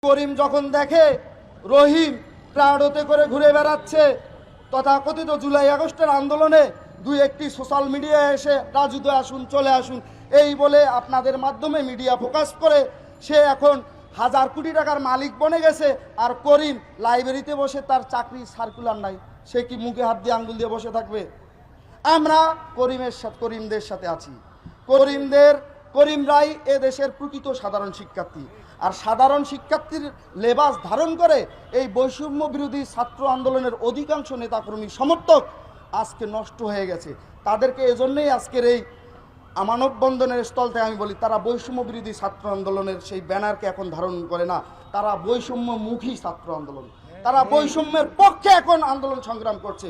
করিম যখন দেখে রহিম প্রাডোতে করে ঘুরে বেড়াচ্ছে, তথাকথিত জুলাই আগস্টের আন্দোলনে দুই একটি সোশ্যাল মিডিয়ায় এসে রাজুতে আসুন, চলে আসুন এই বলে আপনাদের মাধ্যমে মিডিয়া ফোকাস করে সে এখন হাজার কোটি টাকার মালিক বনে গেছে। আর করিম লাইব্রেরিতে বসে, তার চাকরি সার্কুলার নাই, সে কি মুখে হাত দিয়ে আঙ্গুল দিয়ে বসে থাকবে? আমরা করিমদের সাথে আছি। করিমরাই এ দেশের প্রকৃত সাধারণ শিক্ষার্থী। আর সাধারণ শিক্ষার্থীর লেবাস ধারণ করে এই বৈষম্য বিরোধী ছাত্র আন্দোলনের অধিকাংশ নেতাকর্মী সমর্থক আজকে নষ্ট হয়ে গেছে। তাদেরকে এজন্যই আজকের এই মানববন্ধনের স্থল থেকে আমি বলি, তারা বৈষম্য বিরোধী ছাত্র আন্দোলনের সেই ব্যানারকে এখন ধারণ করে না, তারা বৈষম্যমুখী ছাত্র আন্দোলন, তারা বৈষম্যের পক্ষে এখন আন্দোলন সংগ্রাম করছে।